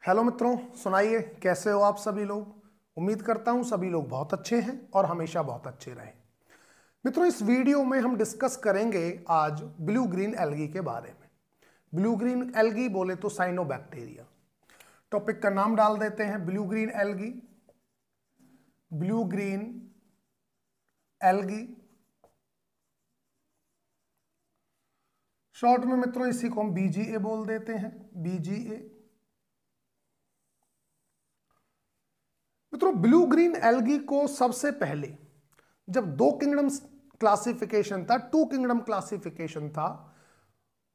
Hello मित्रों, सुनाइए कैसे हो आप सभी लोग। उम्मीद करता हूं सभी लोग बहुत अच्छे हैं और हमेशा बहुत अच्छे रहें। मित्रों, इस वीडियो में हम डिस्कस करेंगे आज ब्लू ग्रीन एल्गी के बारे में। ब्लू ग्रीन एल्गी बोले तो साइनोबैक्टीरिया। टॉपिक का नाम डाल देते हैं blue green algae. Blue green algae, short में मित्रों इसी को हम बीजीए बोल देते हैं, बीजीए। मित्रों, ब्लू ग्रीन एल्गी को सबसे पहले जब दो किंगडम क्लासिफिकेशन था, टू किंगडम क्लासिफिकेशन था,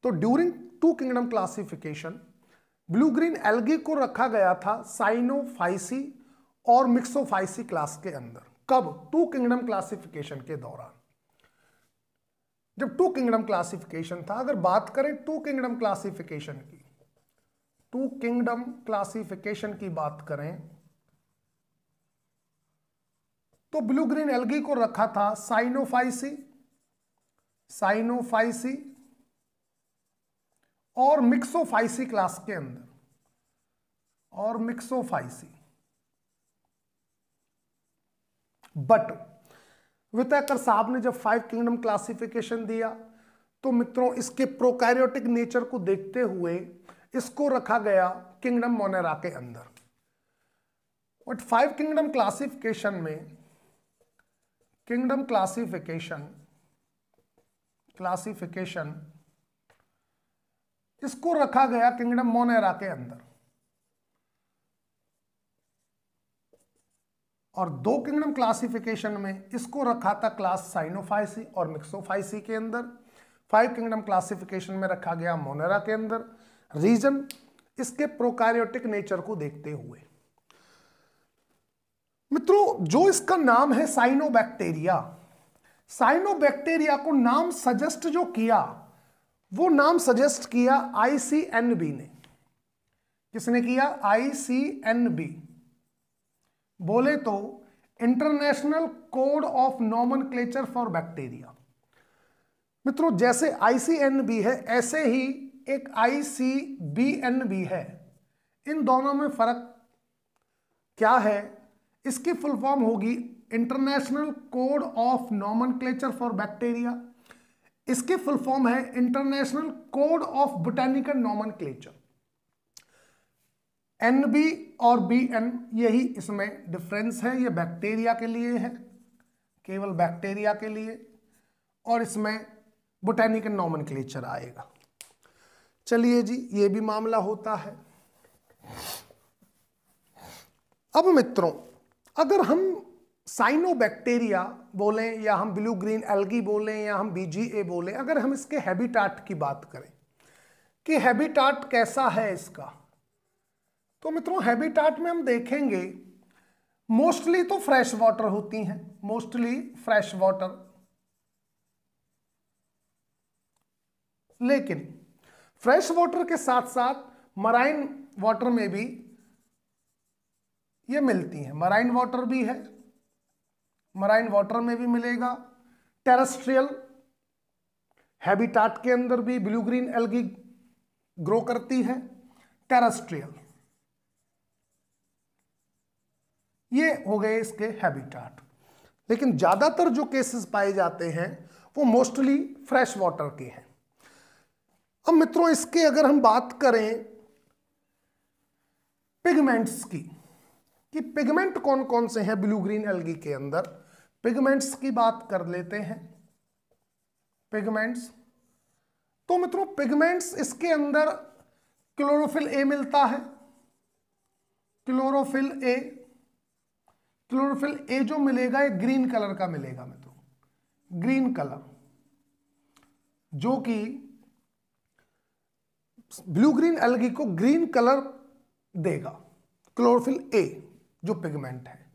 तो during two kingdom classification blue green algae को रखा गया था साइनोफाइसी और मिक्सोफाइसी क्लास के अंदर। कब? टू किंगडम क्लासिफिकेशन के दौरान, जब टू किंगडम क्लासिफिकेशन था। अगर बात करें टू किंगडम क्लासिफिकेशन की, टू किंगडम क्लासिफिकेशन की बात करें तो ब्लू ग्रीन एल्गी को रखा था साइनोफाइसी, साइनोफाइसी और मिक्सोफाइसी क्लास के अंदर, और मिक्सोफाइसी। बट विटेकर साहब ने जब फाइव किंगडम क्लासिफिकेशन दिया तो मित्रों इसके प्रोकैरियोटिक नेचर को देखते हुए इसको रखा गया किंगडम मोनेरा के अंदर। बट फाइव किंगडम क्लासिफिकेशन में, किंगडम क्लासिफिकेशन इसको रखा गया किंगडम मोनेरा के अंदर, और दो किंगडम क्लासिफिकेशन में इसको रखा था क्लास साइनोफाइसी और मिक्सोफाइसी के अंदर। फाइव किंगडम क्लासिफिकेशन में रखा गया मोनेरा के अंदर। रीजन इसके प्रोकैरियोटिक नेचर को देखते हुए। मित्रों, जो इसका नाम है साइनोबैक्टीरिया, साइनोबैक्टीरिया को नाम सजेस्ट जो किया, वो नाम सजेस्ट किया आईसीएनबी ने। किसने किया? आईसीएनबी, बोले तो international code of nomenclature for bacteria. मित्रों, जैसे आईसीएनबी है ऐसे ही एक आईसीबीएन है। इन दोनों में फर्क क्या है? इसकी फुल फॉर्म होगी international code of nomenclature for bacteria. इसकी फुल फॉर्म है international code of botanical nomenclature. NB और बीएन, यही इसमें डिफरेंस है। ये बैक्टीरिया के लिए है, केवल बैक्टीरिया के लिए, और इसमें बोटेनिकल नॉमेनक्लेचर आएगा। चलिए जी, ये भी मामला होता है। अब मित्रों, अगर हम साइनोबैक्टीरिया बोलें या हम ब्लू ग्रीन एल्गी बोलें या हम बीजीए बोलें, अगर हम इसके हैबिटाट की बात करें कि हैबिटाट कैसा है इसका, तो मित्रों हैबिटाट में हम देखेंगे मोस्टली तो फ्रेश वाटर होती हैं, मोस्टली फ्रेश वाटर। लेकिन फ्रेश वाटर के साथ साथ मराइन वाटर में भी ये मिलती हैं। मराइन वाटर भी है, मराइन वाटर में भी मिलेगा। टेरेस्ट्रियल हैबिटाट के अंदर भी ब्लू ग्रीन एल्गी ग्रो करती है, टेरेस्ट्रियल। ये हो गए इसके हैबिटाट। लेकिन ज्यादातर जो केसेस पाए जाते हैं वो मोस्टली फ्रेश वाटर के हैं। अब मित्रों, इसके अगर हम बात करें पिगमेंट्स की, कि पिगमेंट कौन कौन से हैं ब्लू ग्रीन एल्गी के अंदर, पिगमेंट्स की बात कर लेते हैं। पिगमेंट्स, तो मित्रों पिगमेंट्स इसके अंदर क्लोरोफिल ए मिलता है। क्लोरोफिल ए, क्लोरोफिल ए जो मिलेगा ये ग्रीन कलर का मिलेगा मित्रों, ग्रीन कलर, जो कि ब्लू ग्रीन एल्गी को ग्रीन कलर देगा। क्लोरोफिल ए जो पिगमेंट है।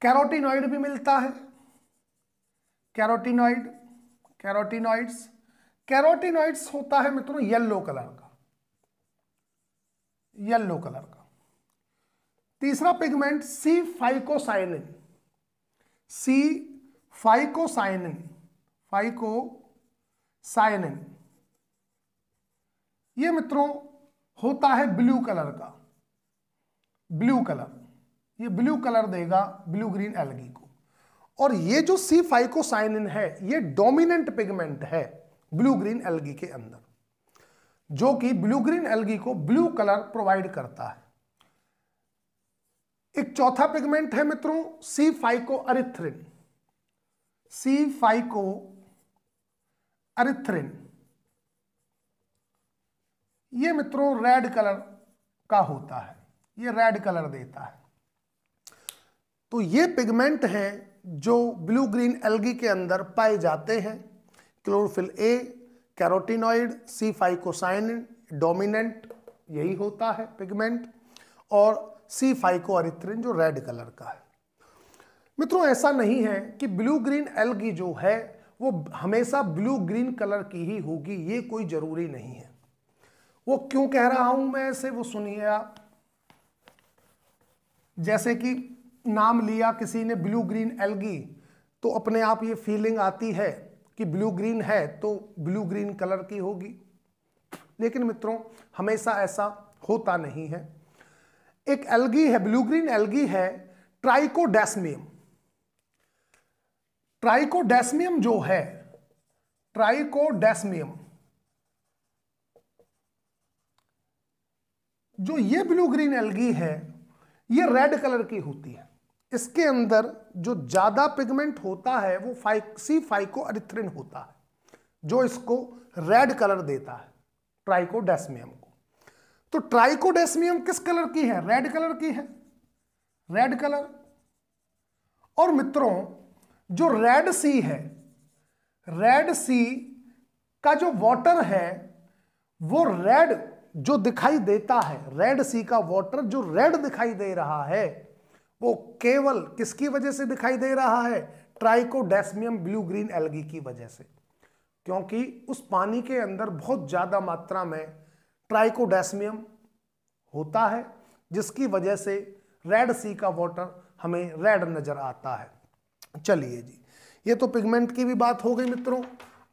कैरोटीनॉइड भी मिलता है, कैरोटीनॉइड, कैरोटीनॉइड्स, कैरोटीनॉइड्स होता है मित्रों येलो कलर का, येलो कलर का। तीसरा पिगमेंट सी फाइकोसाइनिन, सी फाइकोसाइनिन, फाइकोसाइनिन, ये मित्रों होता है ब्लू कलर का, ब्लू कलर, ये ब्लू कलर देगा ब्लू ग्रीन एल्गी को। और ये जो सी फाइकोसाइनिन है ये डोमिनेंट पिगमेंट है ब्लू ग्रीन एल्गी के अंदर, जो कि ब्लू ग्रीन एल्गी को ब्लू कलर प्रोवाइड करता है। एक चौथा पिगमेंट है मित्रों सी फाइकोअरिथ्रिन। सी फाइकोअरिथ्रिन ये मित्रों रेड कलर का होता है, ये रेड कलर देता है। तो ये पिगमेंट हैं जो ब्लू ग्रीन एल्गी के अंदर पाए जाते हैं। Chlorophyll A, carotenoid, C phycocyanin dominant यही होता है पिगमेंट, और सी फाइकोअरिथ्रिन जो रेड कलर का है। मित्रों ऐसा नहीं है कि ब्लू ग्रीन एल्गी जो है वो हमेशा ब्लू ग्रीन कलर की ही होगी, ये कोई जरूरी नहीं है। वो क्यों कह रहा हूं मैं ऐसे, वो सुनिए आप। जैसे कि नाम लिया किसी ने ब्लू ग्रीन एल्गी, तो अपने आप ये फीलिंग आती है कि ब्लू ग्रीन है तो ब्लू ग्रीन कलर की होगी, लेकिन मित्रों हमेशा ऐसा होता नहीं है। एक एल्गी है, ब्लू ग्रीन एल्गी है ट्राइकोडेस्मियम। ट्राइकोडेस्मियम जो है, ट्राइकोडेस्मियम जो ये ब्लू ग्रीन एल्गी है ये रेड कलर की होती है। इसके अंदर जो ज्यादा पिगमेंट होता है वो सी फाइकोअरिथ्रिन होता है, जो इसको रेड कलर देता है ट्राइकोडेस्मियम को। तो ट्राइकोडेस्मियम किस कलर की है? रेड कलर की है, रेड कलर। और मित्रों जो रेड सी है, रेड सी का जो वाटर है वो रेड जो दिखाई देता है, रेड सी का वाटर जो रेड दिखाई दे रहा है वो केवल किसकी वजह से दिखाई दे रहा है? ट्राइकोडेस्मियम ब्लू ग्रीन एल्गी की वजह से, क्योंकि उस पानी के अंदर बहुत ज्यादा मात्रा में ट्राइकोडेस्मियम होता है, जिसकी वजह से रेड सी का वाटर हमें रेड नजर आता है। चलिए जी, ये तो पिगमेंट की भी बात हो गई मित्रों।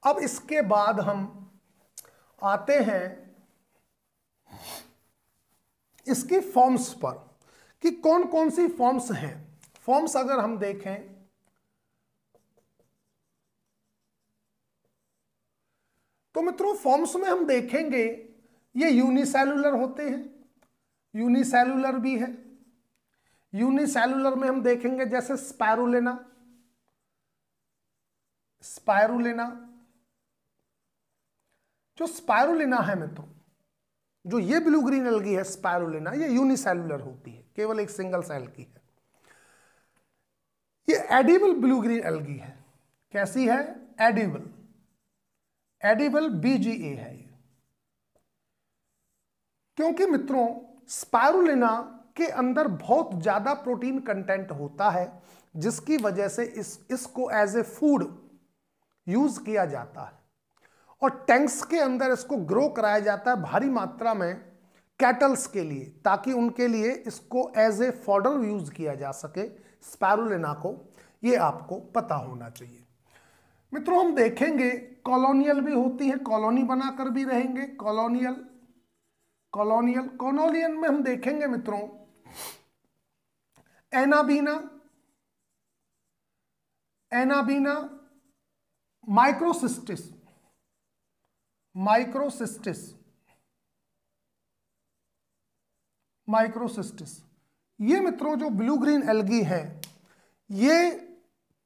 अब इसके बाद हम आते हैं इसकी फॉर्म्स पर कि कौन कौन सी फॉर्म्स हैं। फॉर्म्स अगर हम देखें तो मित्रों फॉर्म्स में हम देखेंगे ये यूनिसेलुलर होते हैं, यूनिसेलुलर भी है। यूनिसेलुलर में हम देखेंगे जैसे स्पाइरुलिना, स्पाइरुलिना जो स्पाइरुलिना है मित्रों, जो ये ब्लू ग्रीन एल्गी है स्पाइरुलिना, ये यूनिसेलुलर होती है, केवल एक सिंगल सेल की है। ये एडिबल ब्लू ग्रीन एल्गी है। कैसी है? एडिबल, एडिबल BGA है ये। क्योंकि मित्रों स्पाइरुलिना के अंदर बहुत ज्यादा प्रोटीन कंटेंट होता है, जिसकी वजह से इसको एज ए फूड यूज किया जाता है, और टैंक्स के अंदर इसको ग्रो कराया जाता है भारी मात्रा में कैटल्स के लिए, ताकि उनके लिए इसको एज ए फॉडर यूज किया जा सके स्पाइरुलिना को। ये आपको पता होना चाहिए। मित्रों हम देखेंगे कॉलोनियल भी होती है, कॉलोनी बनाकर भी रहेंगे। कॉलोनियल, कॉलोनियल, कॉलोनियल में हम देखेंगे मित्रों anabaena, anabaena, Microcystis, Microcystis, Microcystis. ये मित्रों जो ब्लू ग्रीन एल्गी है ये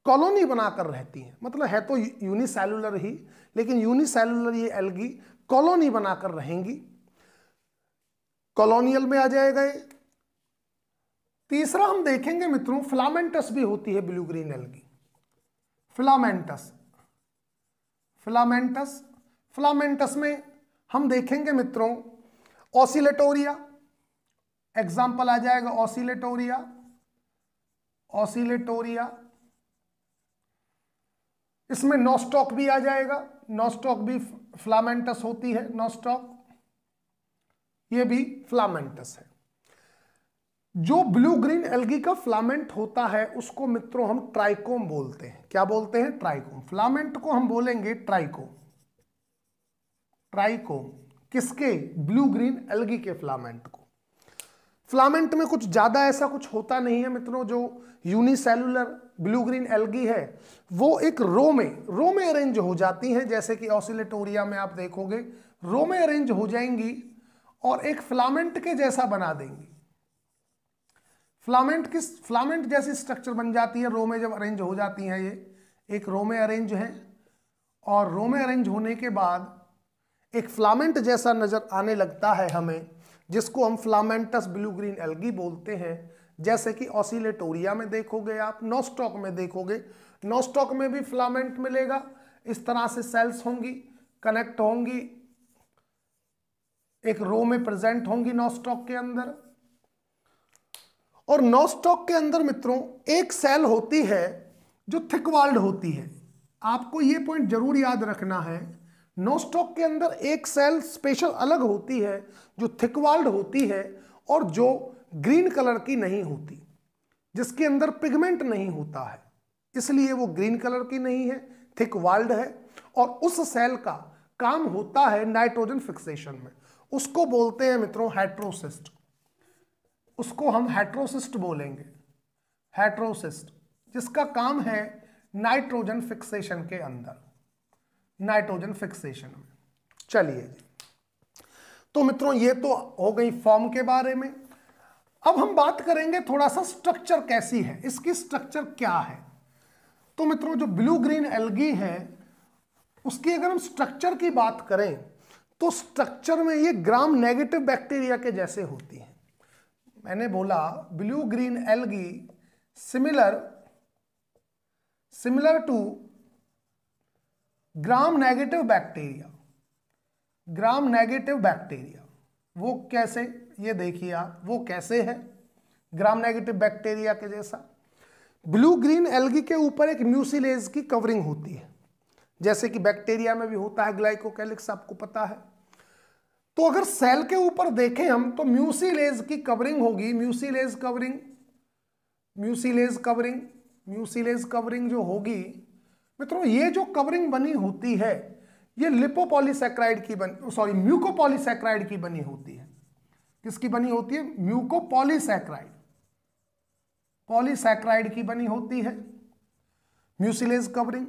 कॉलोनी बनाकर रहती है, मतलब है तो यूनिसेलुलर ही, लेकिन यूनिसेलुलर ये एल्गी कॉलोनी बनाकर रहेंगी, कॉलोनियल में आ जाएगा ये। तीसरा हम देखेंगे मित्रों फिलामेंटस भी होती है blue green algae, filamentous, filamentous. Filamentous में हम देखेंगे मित्रों ऑसिलेटोरिया, एग्जाम्पल आ जाएगा ऑसिलेटोरिया, ऑसिलेटोरिया। इसमें नोस्टॉक भी आ जाएगा, नोस्टॉक भी फिलामेंटस होती है, नोस्टॉक ये भी फिलामेंटस है। जो ब्लू ग्रीन एल्गी का फिलामेंट होता है उसको मित्रों हम ट्राइकोम बोलते हैं। क्या बोलते हैं? ट्राइकोम। फिलामेंट को हम बोलेंगे ट्राइकोम, ट्राइकोम। किसके? ब्लू ग्रीन एल्गी के फिलामेंट को। फिलामेंट में कुछ ज्यादा ऐसा कुछ होता नहीं है मित्रों। जो यूनिसेलुलर ब्लू ग्रीन एल्गी है वो एक रो में अरेंज हो जाती हैं, जैसे कि ऑसिलेटोरिया में आप देखोगे रो में अरेंज हो जाएंगी और एक फिलामेंट के जैसा बना देंगी। फिलामेंट जैसी स्ट्रक्चर बन जाती है रो में जब अरेंज हो जाती हैं। ये एक रो में अरेंज है और रो में अरेंज होने के बाद एक फिलामेंट जैसा नजर आने लगता है हमें, जिसको हम फिलामेंटस ब्लू ग्रीन एल्गी बोलते हैं। जैसे कि ऑसिलेटोरिया में देखोगे आप, नोस्टॉक में देखोगे, नोस्टॉक में भी फिलामेंट मिलेगा। इस तरह से सेल्स होंगी, कनेक्ट होंगी, एक रो में प्रेजेंट होंगी नोस्टॉक के अंदर। और नोस्टॉक के अंदर मित्रों एक सेल होती है जो थिक वॉल्ड होती है। आपको यह पॉइंट जरूर याद रखना है, नोस्टॉक के अंदर एक सेल स्पेशल अलग होती है जो थिक वॉल्ड होती है और जो ग्रीन कलर की नहीं होती, जिसके अंदर पिगमेंट नहीं होता है, इसलिए वो ग्रीन कलर की नहीं है, थिक वॉल्ड है। और उस सेल का काम होता है नाइट्रोजन फिक्सेशन में। उसको बोलते हैं मित्रों हेट्रोसिस्ट। उसको हम हेट्रोसिस्ट बोलेंगे, हेट्रोसिस्ट, जिसका काम है नाइट्रोजन फिक्सेशन के अंदर, नाइट्रोजन फिक्सेशन में। चलिए जी, तो मित्रों ये तो हो गई फॉर्म के बारे में। अब हम बात करेंगे थोड़ा सा स्ट्रक्चर कैसी है, इसकी स्ट्रक्चर क्या है। तो मित्रों जो ब्लू ग्रीन एल्गी है उसकी अगर हम स्ट्रक्चर की बात करें तो स्ट्रक्चर में ये ग्राम नेगेटिव बैक्टीरिया के जैसे होती है। मैंने बोला blue green algae similar to gram negative bacteria. Gram negative bacteria वो कैसे, ये देखिए आप, वो कैसे है ग्राम नेगेटिव बैक्टीरिया के जैसा। ब्लू ग्रीन एल्गी के ऊपर एक म्यूसिलेज की कवरिंग होती है, जैसे कि बैक्टीरिया में भी होता है ग्लाइकोकैलिक्स, आपको पता है। तो अगर सेल के ऊपर देखें हम तो म्यूसिलेज की कवरिंग होगी, म्यूसिलेज कवरिंग जो होगी मित्रों, ये जो कवरिंग बनी होती है ये लिपोपॉलीसैकेराइड की म्यूकोपॉलीसैकेराइड की बनी होती है। किसकी बनी होती है? पॉलीसैकेराइड की बनी होती है म्यूसिलेज कवरिंग।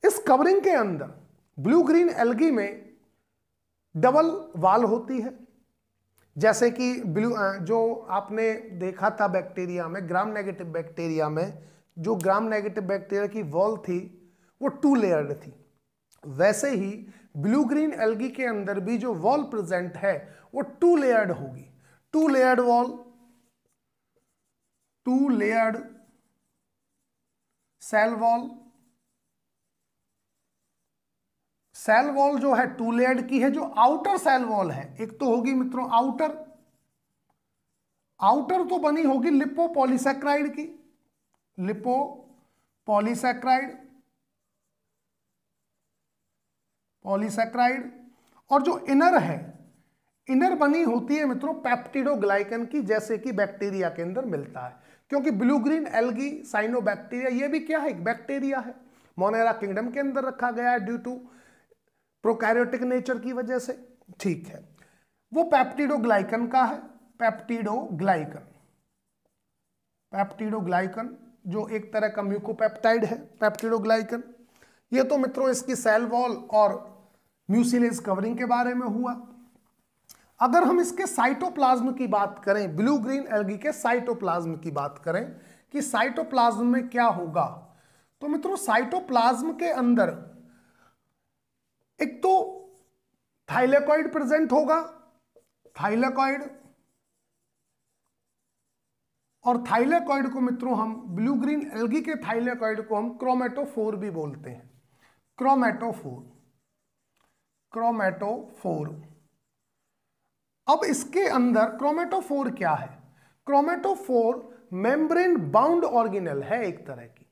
इस कवरिंग के अंदर ब्लू ग्रीन एल्गी में डबल वाल होती है, जैसे कि जो आपने देखा था बैक्टीरिया में, ग्राम नेगेटिव बैक्टीरिया में जो ग्राम नेगेटिव बैक्टीरिया की वॉल थी वो 2 लेयर्ड थी, वैसे ही ब्लू ग्रीन एल्गी के अंदर भी जो वॉल प्रेजेंट है वो 2 लेयर्ड होगी। 2 layered wall, 2 layered cell wall जो है 2 लेयर्ड की है। जो आउटर सेल वॉल है, एक तो होगी मित्रों आउटर तो बनी होगी लिपोपॉलीसैकेराइड की, पॉलीसैकेराइड, और जो इनर बनी होती है मित्रों पेप्टिडोग्लाइकन की, जैसे कि बैक्टीरिया के अंदर मिलता है। क्योंकि ब्लू ग्रीन एल्गी साइनोबैक्टीरिया ये भी क्या है? एक बैक्टीरिया है, मोनेरा किंगडम के अंदर रखा गया है ड्यू टू प्रोकैरियोटिक नेचर की वजह से। ठीक है, वो पेप्टिडोग्लाइकन का है, पेप्टिडोग्लाइकन जो एक तरह का म्यूकोपेप्टाइड है, पेप्टिडोग्लाइकन। ये तो मित्रों इसकी सेल वॉल और म्यूसिलेज कवरिंग के बारे में हुआ। अगर हम इसके साइटोप्लाज्म की बात करें, ब्लू ग्रीन एल्गी के साइटोप्लाज्म की बात करें कि साइटोप्लाज्म में क्या होगा, तो मित्रों साइटोप्लाज्म के अंदर एक तो थाइलेकॉइड प्रेजेंट होगा, थाइलेकॉइड, और थाइलेकॉइड को मित्रों हम ब्लू ग्रीन एल्गी के थाइलेकॉइड को हम क्रोमेटोफोर भी बोलते हैं, क्रोमेटोफोर। अब इसके अंदर क्रोमेटोफोर क्या है? क्रोमेटोफोर मेम्ब्रेन बाउंड ऑर्गेनेल है एक तरह की,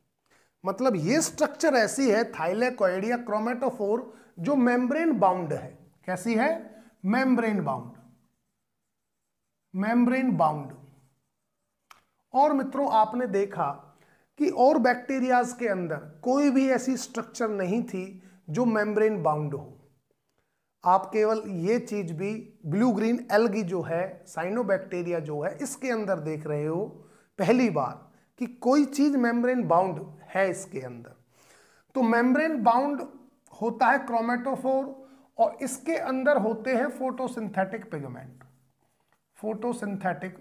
मतलब ये स्ट्रक्चर ऐसी है थाइलेकॉइड या क्रोमेटोफोर जो मेम्ब्रेन बाउंड है। कैसी है? Membrane bound. और मित्रों आपने देखा कि और बैक्टीरियाज के अंदर कोई भी ऐसी स्ट्रक्चर नहीं थी जो मेम्ब्रेन बाउंड हो। आप केवल ये चीज भी ब्लू ग्रीन एल्गी जो है, साइनोबैक्टीरिया जो है, इसके अंदर देख रहे हो पहली बार कि कोई चीज मेम्ब्रेन बाउंड है इसके अंदर। तो मेम्ब्रेन बाउंड होता है क्रोमेटोफोर, और इसके अंदर होते हैं फोटोसिंथेटिक पिगमेंट, फोटोसिंथेटिक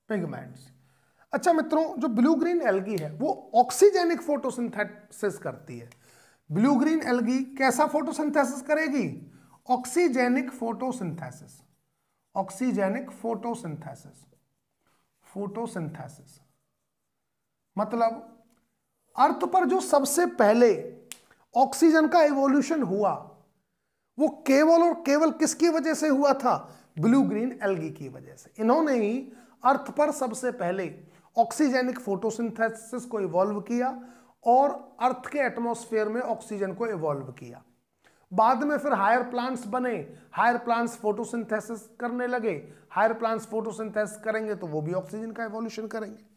पिगमेंट्स। अच्छा मित्रों, जो ब्लू ग्रीन एल्गी है वो ऑक्सीजेनिक फोटोसिंथेसिस करती है। ब्लू ग्रीन एल्गी कैसा फोटोसिंथेसिस करेगी? ऑक्सीजेनिक फोटोसिंथेसिस, ऑक्सीजेनिक फोटोसिंथेसिस मतलब अर्थ पर जो सबसे पहले ऑक्सीजन का इवोल्यूशन हुआ वो केवल और केवल किसकी वजह से हुआ था? ब्लू ग्रीन एल्गी की वजह से। इन्होंने ही अर्थ पर सबसे पहले ऑक्सीजेनिक फोटोसिंथेसिस को इवॉल्व किया और अर्थ के एटमॉस्फेयर में ऑक्सीजन को इवॉल्व किया। बाद में फिर हायर प्लांट्स बने, हायर प्लांट्स फोटोसिंथेसिस करने लगे, हायर प्लांट्स फोटोसिंथेसिस करेंगे तो वो भी ऑक्सीजन का इवोल्यूशन करेंगे।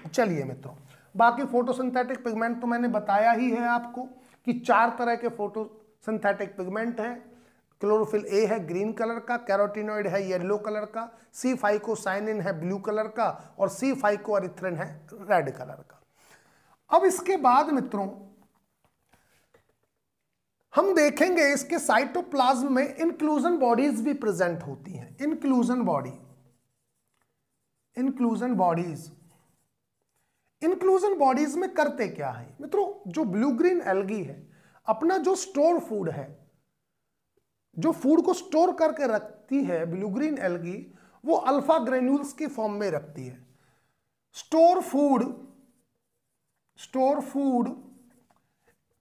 चलिए मित्रों, बाकी फोटोसिंथेटिक पिगमेंट तो मैंने बताया ही है आपको कि 4 तरह के फोटोसिंथेटिक पिगमेंट हैं। क्लोरोफिल ए है ग्रीन कलर का, कैरोटिनॉइड है येलो कलर का, सी फाइकोसाइनिन है ब्लू कलर का, और सी फाइकोएरिथ्रिन है रेड कलर का। अब इसके बाद मित्रों हम देखेंगे इसके साइटोप्लाज्म में इंक्लूजन बॉडीज भी प्रेजेंट होती हैं। इंक्लूजन बॉडीज में करते क्या है मित्रों? जो ब्लू ग्रीन एल्गी है अपना जो स्टोर फूड है, जो फूड को स्टोर करके रखती है ब्लू ग्रीन एल्गी, वो अल्फा ग्रेन्यूल्स की फॉर्म में रखती है। Store food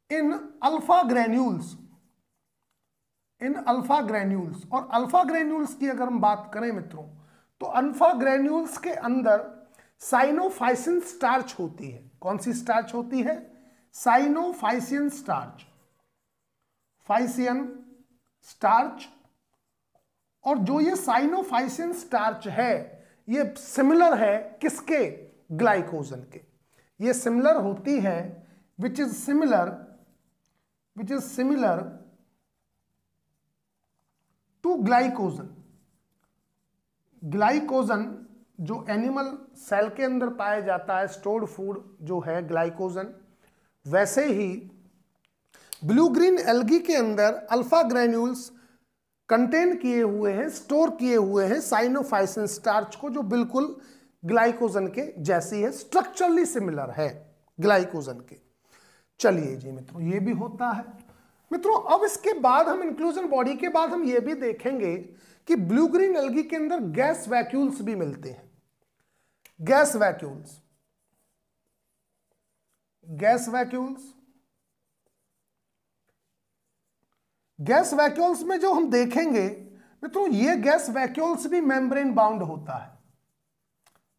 in alpha granules. और अल्फा ग्रेन्यूल्स की अगर हम बात करें मित्रों, तो अल्फा ग्रेन्यूल्स के अंदर साइनोफाइसिन स्टार्च होती है। कौन सी स्टार्च होती है? Cyanophycin starch, starch. और जो ये साइनोफाइसिन स्टार्च है ये सिमिलर है किसके? ग्लाइकोजन के। ये सिमिलर होती है which is similar to glycogen जो एनिमल सेल के अंदर पाया जाता है, स्टोर्ड फूड जो है ग्लाइकोजन, वैसे ही ब्लू ग्रीन एल्गी के अंदर अल्फा ग्रेन्यूल्स कंटेन किए हुए हैं, स्टोर किए हुए हैं साइनोफाइसिन स्टार्च को, जो बिल्कुल ग्लाइकोजन के जैसी है, स्ट्रक्चरली सिमिलर है ग्लाइकोजन के। चलिए जी मित्रों, ये भी होता है। मित्रों अब इसके बाद हम इंक्लूजन बॉडी के बाद हम ये भी देखेंगे कि ब्लू ग्रीन एल्गी के अंदर गैस वैक्यूल्स भी मिलते हैं। गैस वैक्यूल्स में जो हम देखेंगे मित्रों, ये गैस वैक्यूल्स भी मेम्ब्रेन बाउंड होता है,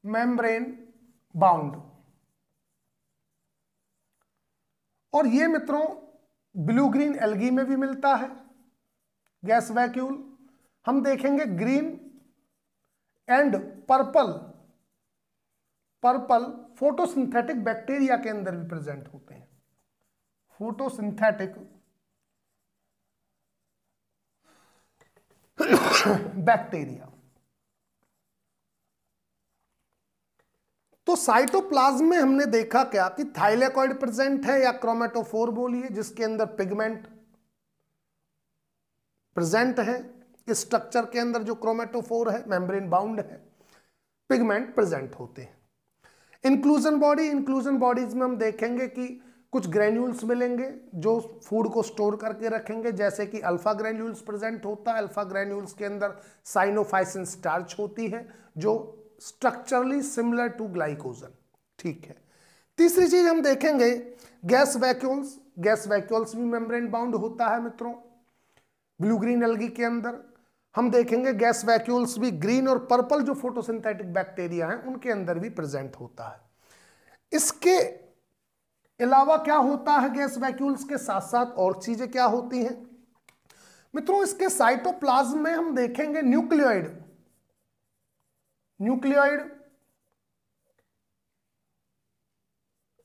मेम्ब्रेन बाउंड। और ये मित्रों ब्लू ग्रीन एल्गी में भी मिलता है गैस वैक्यूल। हम देखेंगे green and purple photosynthetic bacteria के अंदर भी प्रेजेंट होते हैं, फोटोसिंथेटिक बैक्टीरिया। तो साइटोप्लाज्म में हमने देखा क्या कि थाइलेकॉइड प्रेजेंट है, या क्रोमेटोफोर बोलिए, जिसके अंदर पिगमेंट प्रेजेंट है। इस स्ट्रक्चर के अंदर जो क्रोमेटोफोर है मेम्ब्रेन बाउंड है, पिगमेंट प्रेजेंट होते हैं। इंक्लूजन बॉडीज में हम देखेंगे कि कुछ ग्रेन्यूल्स मिलेंगे जो फूड को स्टोर करके रखेंगे, जैसे कि अल्फा ग्रेन्यूल्स प्रेजेंट होता है। अल्फा ग्रेन्यूल्स के अंदर साइनोफाइसिन स्टार्च होती है जो स्ट्रक्चरली सिमिलर टू ग्लाइकोजन। ठीक है। तीसरी चीज हम देखेंगे गैस वैक्यूल्स भी मेम्ब्रेन बाउंड होता है मित्रों ब्लू ग्रीन एल्गी के अंदर। हम देखेंगे गैस वैक्यूल्स भी ग्रीन और पर्पल जो फोटोसिंथेटिक बैक्टीरिया हैं उनके अंदर भी प्रेजेंट होता है। इसके अलावा क्या होता है गैस वैक्यूल्स के साथ साथ और चीजें क्या होती हैं मित्रों? इसके साइटोप्लाज्म में हम देखेंगे न्यूक्लियोइड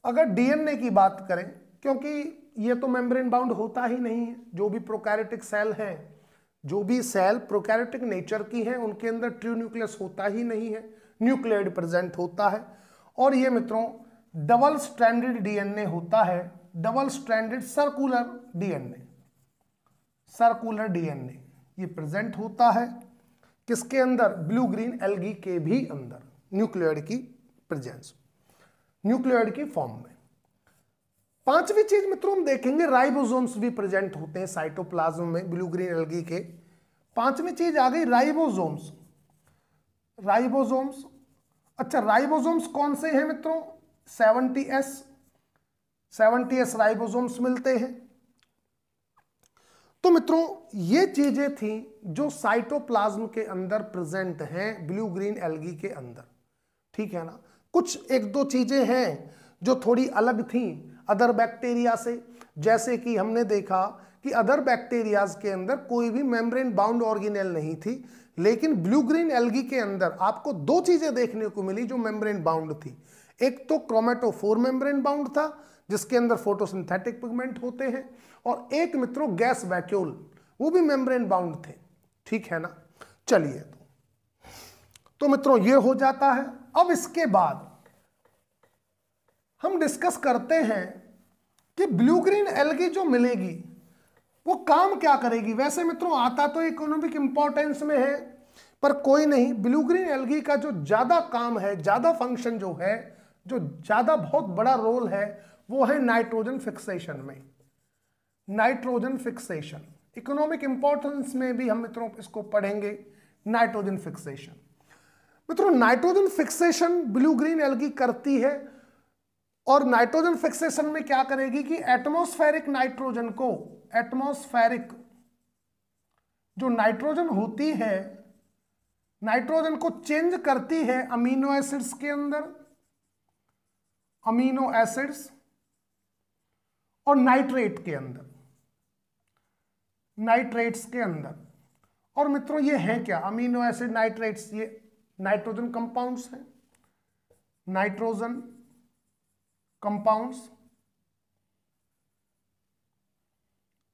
अगर डीएनए की बात करें, क्योंकि ये तो मेम्ब्रेन बाउंड होता ही नहीं है, जो भी प्रोकैरियोटिक सेल हैं, जो भी सेल प्रोकैरियोटिक नेचर की हैं, उनके अंदर ट्रू न्यूक्लियस होता ही नहीं है, न्यूक्लियोइड प्रेजेंट होता है। और ये मित्रों डबल स्ट्रैंडेड डीएनए होता है, double stranded circular DNA, circular DNA ये प्रेजेंट होता है किसके अंदर, ब्लू ग्रीन एल्गी के भी अंदर, न्यूक्लियोइड की प्रेजेंस, न्यूक्लियोइड की फॉर्म में। पांचवी चीज मित्रों हम देखेंगे, राइबोसोम्स भी प्रेजेंट होते हैं साइटोप्लाज्म में ब्लू ग्रीन एल्गी के। पांचवी चीज आ गई राइबोसोम्स, राइबोसोम्स। अच्छा राइबोसोम्स कौन से हैं मित्रों, 70S राइबोसोम्स मिलते हैं। तो मित्रों ये चीजें थी जो साइटोप्लाज्म के अंदर प्रेजेंट हैं ब्लू ग्रीन एल्गी के अंदर, ठीक है ना। कुछ एक दो चीजें हैं जो थोड़ी अलग थी अदर बैक्टीरिया से, जैसे कि हमने देखा कि अदर बैक्टीरियाज के अंदर कोई भी मेम्ब्रेन बाउंड ऑर्गेनेल नहीं थी, लेकिन ब्लू ग्रीन एल्गी के अंदर आपको दो चीजें देखने को मिली जो मेम्ब्रेन बाउंड थी। एक तो क्रोमेटोफोर मेम्ब्रेन बाउंड था जिसके अंदर फोटोसिंथेटिक पिगमेंट होते हैं, और एक मित्रों गैस वैक्यूल, वो भी मेम्ब्रेन बाउंड थे, ठीक है ना। चलिए तो मित्रों ये हो जाता है। अब इसके बाद हम डिस्कस करते हैं कि ब्लू ग्रीन एल्गी जो मिलेगी वो काम क्या करेगी। वैसे मित्रों आता तो इकोनॉमिक इंपॉर्टेंस में है, पर कोई नहीं, ब्लू ग्रीन एल्गी का जो ज्यादा काम है, ज्यादा फंक्शन जो है, जो ज्यादा बहुत बड़ा रोल है, वो है नाइट्रोजन फिक्सेशन में, नाइट्रोजन फिक्सेशन। इकोनॉमिक इंपॉर्टेंस में भी हम मित्रों इसको पढ़ेंगे, नाइट्रोजन फिक्सेशन। मित्रों nitrogen fixation blue green algae करती है, और नाइट्रोजन फिक्सेशन में क्या करेगी कि एटमॉस्फेरिक नाइट्रोजन को, एटमॉस्फेरिक जो नाइट्रोजन होती है, नाइट्रोजन को चेंज करती है अमीनो एसिड्स के अंदर, अमीनो एसिड्स और नाइट्रेट के अंदर, नाइट्रेट्स के अंदर। और मित्रों ये है क्या, अमीनो एसिड नाइट्रेट्स, ये नाइट्रोजन कंपाउंड्स हैं, नाइट्रोजन कंपाउंड्स,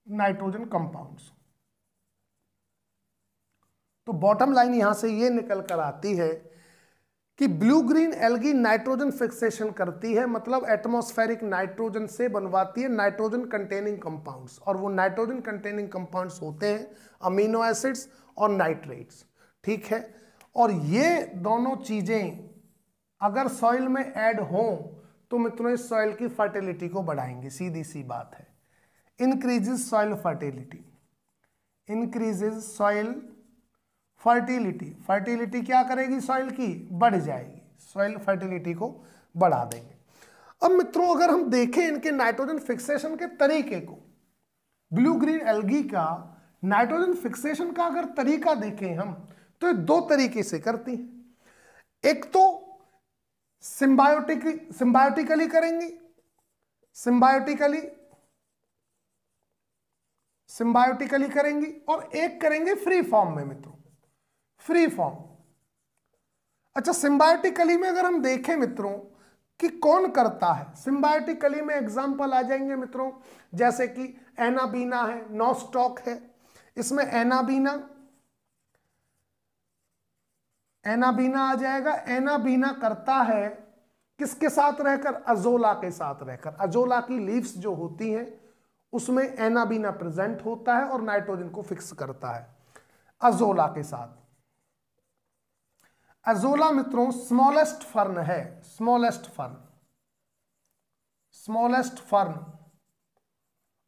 नाइट्रोजन कंपाउंड्स। तो बॉटम लाइन यहां से ये निकल कर आती है कि blue green algae nitrogen fixation करती है, मतलब एटमॉस्फेरिक नाइट्रोजन से बनवाती है नाइट्रोजन कंटेनिंग कंपाउंड्स, और वो नाइट्रोजन कंटेनिंग कंपाउंड्स होते हैं अमीनो एसिड्स और नाइट्रेट्स, ठीक है। और ये दोनों चीजें अगर सॉइल में ऐड हों तो मित्रों इस सॉइल की फर्टिलिटी को बढ़ाएंगे, सीधी सी बात है। Increases soil fertility, increases soil fertility, fertility क्या करेगी सॉइल की, बढ़ जाएगी, सॉइल फर्टिलिटी को बढ़ा देंगे। अब मित्रों अगर हम देखें इनके नाइट्रोजन फिक्सेशन के तरीके को, ब्लू ग्रीन एल्गी का नाइट्रोजन फिक्सेशन का अगर तरीका देखें हम, तो ये दो तरीके से करती हैं। एक तो सिम्बायोटिकली करेंगी, सिम्बायोटिकली करेंगी, और एक करेंगे फ्री फॉर्म में मित्रों, फ्री फॉर्म। अच्छा सिम्बायोटिकली में अगर हम देखें मित्रों कि कौन करता है, सिम्बायोटिकली में एग्जांपल आ जाएंगे मित्रों, जैसे कि एनाबीना है, नॉस्टॉक है, इसमें एनाबीना आ जाएगा। एनाबीना करता है किसके साथ रहकर, अजोला के साथ रहकर। अजोला की लीव्स जो होती हैं उसमें एनाबीना प्रेजेंट होता है और नाइट्रोजन को फिक्स करता है अजोला के साथ। अजोला मित्रों स्मॉलेस्ट फर्न है, स्मॉलेस्ट फर्न, स्मॉलेस्ट फर्न।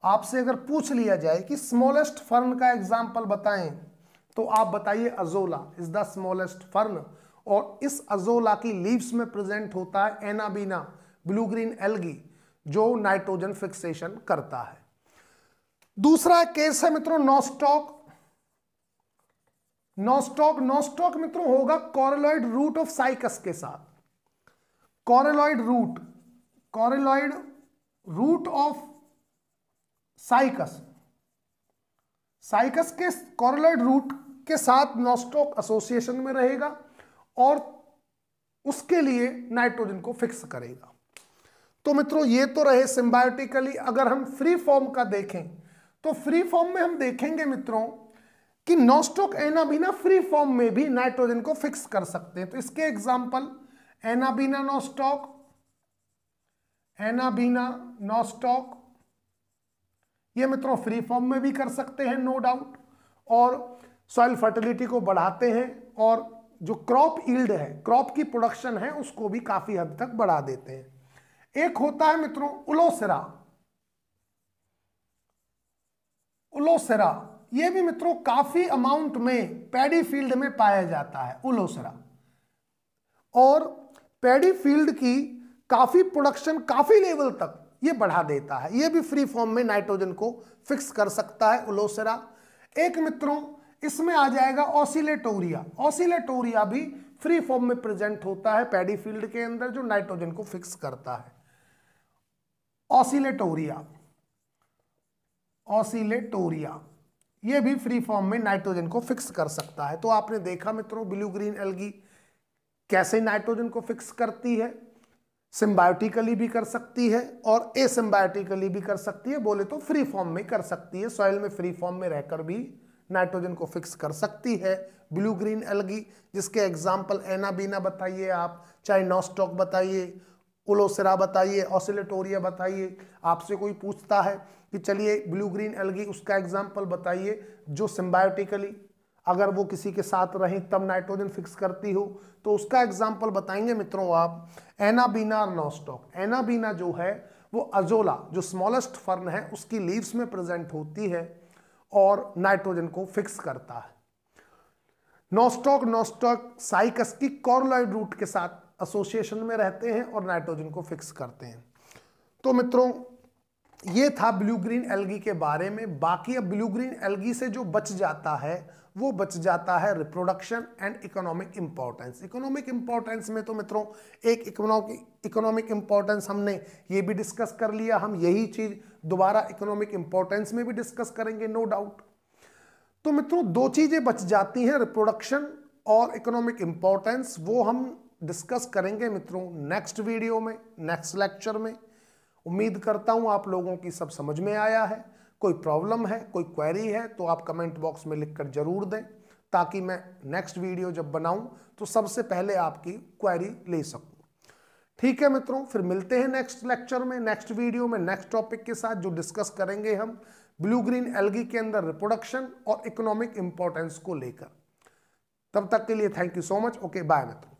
आपसे अगर पूछ लिया जाए कि स्मॉलेस्ट फर्न का एग्जांपल बताएं, तो आप बताइए azolla is the smallest fern, और इस अजोला की लीव्स में प्रेजेंट होता है एनाबीना, ब्लू ग्रीन एल्गी, जो नाइट्रोजन फिक्सेशन करता है। दूसरा केस है मित्रों नॉस्टॉक। नॉस्टॉक मित्रों होगा कॉरेलॉइड रूट ऑफ साइकस के साथ, कॉरेलॉइड रूट ऑफ साइकस, साइकस के कॉरेलॉइड रूट के साथ नॉस्टॉक एसोसिएशन में रहेगा और उसके लिए नाइट्रोजन को फिक्स करेगा। तो मित्रों ये तो रहे सिम्बायोटिकली। अगर हम फ्री फॉर्म का देखें तो फ्री फॉर्म में हम देखेंगे मित्रों कि नॉस्टॉक एनाबीना फ्री फॉर्म में भी नाइट्रोजन को फिक्स कर सकते हैं। तो इसके example anabaena nostoc, anabaena nostoc, ये मित्रों फ्री फॉर्म में भी कर सकते हैं नो डाउट, और सॉइल फर्टिलिटी को बढ़ाते हैं और जो क्रॉप यील्ड है, क्रॉप की प्रोडक्शन है, उसको भी काफी हद तक बढ़ा देते हैं। एक होता है मित्रों उलोसेरा, उलोसेरा ये भी मित्रों काफी अमाउंट में पैडी फील्ड में पाया जाता है उलोसेरा, और पैडी फील्ड की काफी प्रोडक्शन काफी लेवल तक ये बढ़ा देता है। ये भी फ्री फॉर्म में नाइट्रोजन को फिक्स कर सकता है उलोसेरा। एक मित्रों इसमें आ जाएगा ऑसिलेटोरिया, ऑसिलेटोरिया भी फ्री फॉर्म में प्रेजेंट होता है पैडी फील्ड के अंदर, जो नाइट्रोजन को फिक्स करता है। ऑसिलेटोरिया, ऑसिलेटोरिया ये भी फ्री फॉर्म में नाइट्रोजन को फिक्स कर सकता है। तो आपने देखा मित्रों ब्लू ग्रीन एल्गी कैसे नाइट्रोजन को फिक्स करती है, सिम्बायोटिकली भी कर सकती है और एसिम्बायोटिकली भी कर सकती है, बोले तो फ्री फॉर्म में कर सकती है, सॉइल में फ्री फॉर्म में रहकर भी नाइट्रोजन को फिक्स कर सकती है ब्लू ग्रीन एल्गी, जिसके एग्जाम्पल एनाबीना बताइए आप, चाहे नॉस्टॉक बताइए, उलोसेरा बताइए, ऑसिलेटोरिया बताइए। आपसे कोई पूछता है कि चलिए ब्लू ग्रीन एल्गी उसका एग्जाम्पल बताइए जो सिम्बायोटिकली अगर वो किसी के साथ रहें तब नाइट्रोजन फिक्स करती हो, तो उसका एग्जाम्पल बताएंगे मित्रों आप एनाबीना और नॉस्टॉक। एनाबीना जो है वो अजोला जो स्मॉलेस्ट फर्न है उसकी लीव्स में प्रेजेंट होती है और नाइट्रोजन को फिक्स करता है। नॉस्टॉक साइकस की कॉर्लोइड रूट के साथ एसोसिएशन में रहते हैं और नाइट्रोजन को फिक्स करते हैं। तो मित्रों ये था ब्लू ग्रीन एल्गी के बारे में। बाकी अब ब्लू ग्रीन एल्गी से जो बच जाता है वो बच जाता है reproduction and economic importance. Economic importance में तो मित्रों एक इकोनॉमिक इंपॉर्टेंस हमने ये भी डिस्कस कर लिया, हम यही चीज दोबारा इकोनॉमिक इंपॉर्टेंस में भी डिस्कस करेंगे नो डाउट। तो मित्रों दो चीजें बच जाती हैं, रिप्रोडक्शन और इकोनॉमिक इंपॉर्टेंस, वो हम डिस्कस करेंगे मित्रों नेक्स्ट वीडियो में, नेक्स्ट लेक्चर में। उम्मीद करता हूं आप लोगों की सब समझ में आया है। कोई प्रॉब्लम है, कोई क्वेरी है तो आप कमेंट बॉक्स में लिखकर जरूर दें, ताकि मैं नेक्स्ट वीडियो जब बनाऊं तो सबसे पहले आपकी क्वेरी ले सकूं। ठीक है मित्रों, फिर मिलते हैं नेक्स्ट लेक्चर में, नेक्स्ट वीडियो में, नेक्स्ट टॉपिक के साथ जो डिस्कस करेंगे हम ब्लू ग्रीन एल्गी के अंदर रिप्रोडक्शन और इकोनॉमिक इंपॉर्टेंस को लेकर। तब तक के लिए thank you so much. Okay bye मित्रों।